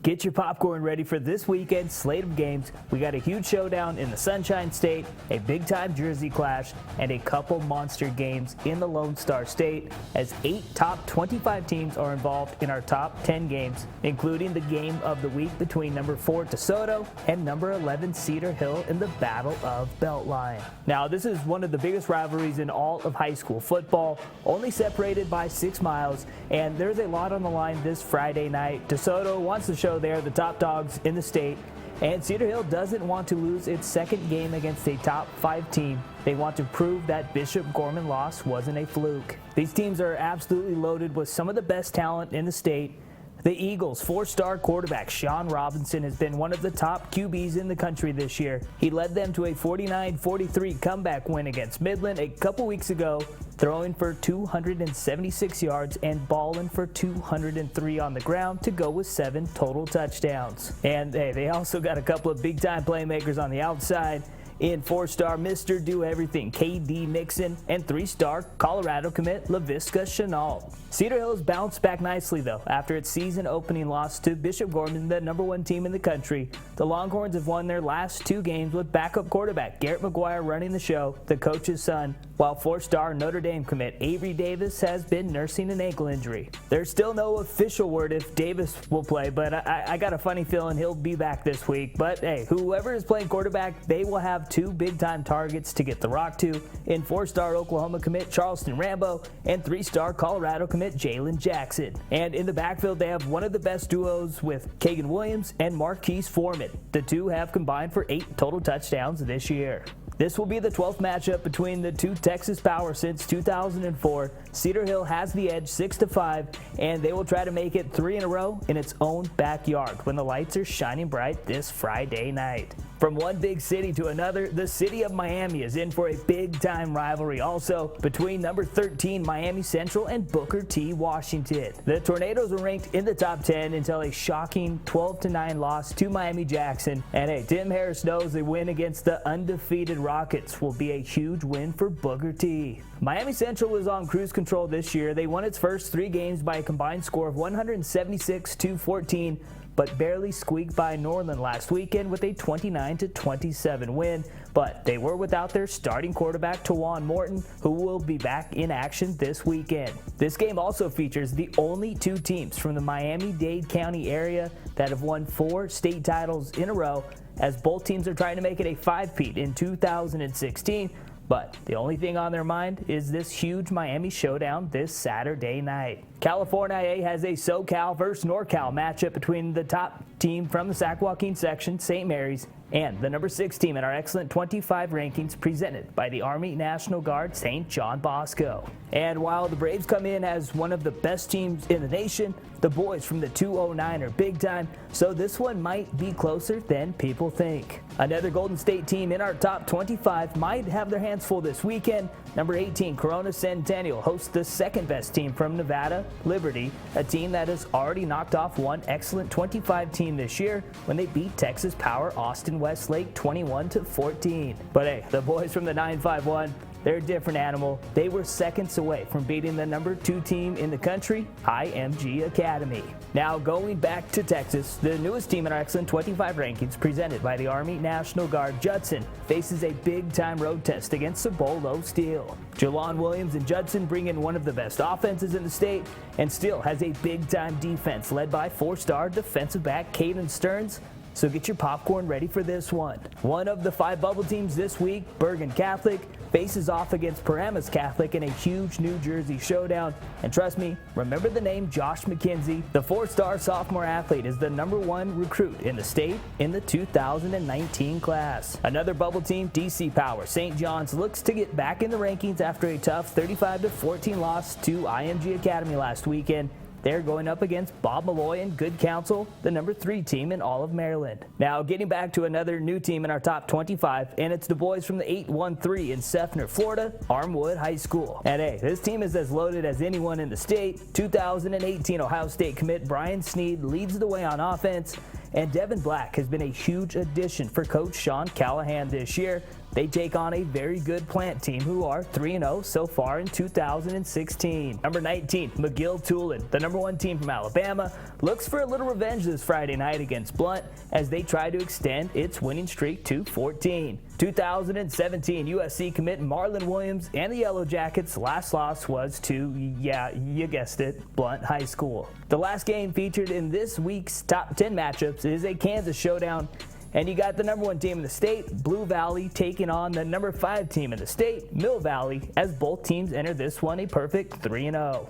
Get your popcorn ready for this weekend's slate of games. We got a huge showdown in the Sunshine State, a big-time Jersey clash, and a couple monster games in the Lone Star State as 8 top 25 teams are involved in our top 10 games, including the game of the week between number 4 DeSoto and number 11 Cedar Hill in the Battle of Beltline. Now, this is one of the biggest rivalries in all of high school football, only separated by 6 miles, and there's a lot on the line this Friday night. DeSoto wants to show they're the top dogs in the state, and Cedar Hill doesn't want to lose its second game against a top 5 team. They want to prove that Bishop Gorman loss wasn't a fluke. These teams are absolutely loaded with some of the best talent in the state. The Eagles' 4-star quarterback SHAWN Robinson has been one of the top QBs in the country this year. He led them to a 49-43 comeback win against Midland a couple weeks ago, throwing for 276 yards and balling for 203 on the ground to go with 7 total touchdowns. And hey, they also got a couple of big-time playmakers on the outside in 4-star Mr. Do-Everything KD Nixon and 3-star Colorado commit LaVisca Chenault. Cedar Hill has bounced back nicely, though, after its season-opening loss to Bishop Gorman, the #1 team in the country. The Longhorns have won their last 2 games with backup quarterback Garrett McGuire running the show, the coach's son, while 4-star Notre Dame commit Avery Davis has been nursing an ankle injury. There's still no official word if Davis will play, but I got a funny feeling he'll be back this week. But hey, whoever is playing quarterback, they will have 2 big-time targets to get the rock to in 4-star Oklahoma commit Charleston Rambo and 3-star Colorado commit JAYLON Jackson. And in the backfield, they have one of the best duos with Kagan Williams and MARQUIS Foreman. The two have combined for 8 total touchdowns this year. This will be the 12th matchup between the 2 Texas powers since 2004. Cedar Hill has the edge 6-5, and they will try to make it 3 in a row in its own backyard when the lights are shining bright this Friday night. From one big city to another, the city of Miami is in for a big-time rivalry also between number 13 Miami Central and Booker T. Washington. The Tornadoes were ranked in the top 10 until a shocking 12-9 loss to Miami Jackson. And hey, Tim Harris knows a win against the undefeated Rockets will be a huge win for Booker T. Miami Central was on cruise control this year. They won its first 3 games by a combined score of 176-14, but barely squeaked by Norland last weekend with a 29-27 win. But they were without their starting quarterback, Tawan Morton, who will be back in action this weekend. This game also features the only 2 teams from the Miami-Dade County area that have won 4 state titles in a row, as both teams are trying to make it a 5-peat in 2016. But the only thing on their mind is this huge Miami showdown this Saturday night. California A has a SoCal versus NorCal matchup between the top team from the Sac Joaquin section, St. Mary's, and the number 6 team in our excellent 25 rankings presented by the Army National Guard St. John Bosco. And while the Braves come in as one of the best teams in the nation, the boys from the 209 are big time, so this one might be closer than people think. Another Golden State team in our top 25 might have their hands full this weekend. Number 18 Corona Centennial hosts the second best team from Nevada, Liberty, a team that has already knocked off one excellent 25 team this year when they beat Texas Power Austin Westlake 21-14. But hey, the boys from the 951, they're a different animal. They were seconds away from beating the number 2 team in the country, IMG Academy. Now going back to Texas, the newest team in our excellent 25 rankings presented by the Army National Guard, Judson, faces a big-time road test against Cibolo Steel. Jelon Williams and Judson bring in one of the best offenses in the state and still has a big-time defense led by 4-star defensive back Caden Stearns. So get your popcorn ready for this one. One of the 5 bubble teams this week, Bergen Catholic, faces off against Paramus Catholic in a huge New Jersey showdown. And trust me, remember the name Josh McKenzie. The 4-star sophomore athlete is the number 1 recruit in the state in the 2019 class. Another bubble team, DC Power St. John's, looks to get back in the rankings after a tough 35-14 loss to IMG Academy last weekend. They're going up against Bob Malloy and Good Counsel, the number 3 team in all of Maryland. Now, getting back to another new team in our top 25, and it's the boys from the 813 in Seffner, Florida, Armwood High School. And hey, this team is as loaded as anyone in the state. 2018 Ohio State commit Brian Sneed leads the way on offense, and Devin Black has been a huge addition for Coach Sean Callahan this year, They take on a very good Plant team who are 3-0 so far in 2016. Number 19, McGill-toolen, the number 1 team from Alabama, looks for a little revenge this Friday night against Blunt as they try to extend its winning streak to 14. 2017 USC commit Marlon Williams and the Yellow Jackets' last loss was to, yeah, you guessed it, Blunt High School. The last game featured in this week's top 10 matchups is a Kansas showdown, and you got the number 1 team in the state, Blue Valley, taking on the number 5 team in the state, Mill Valley, as both teams enter this one a perfect 3-0.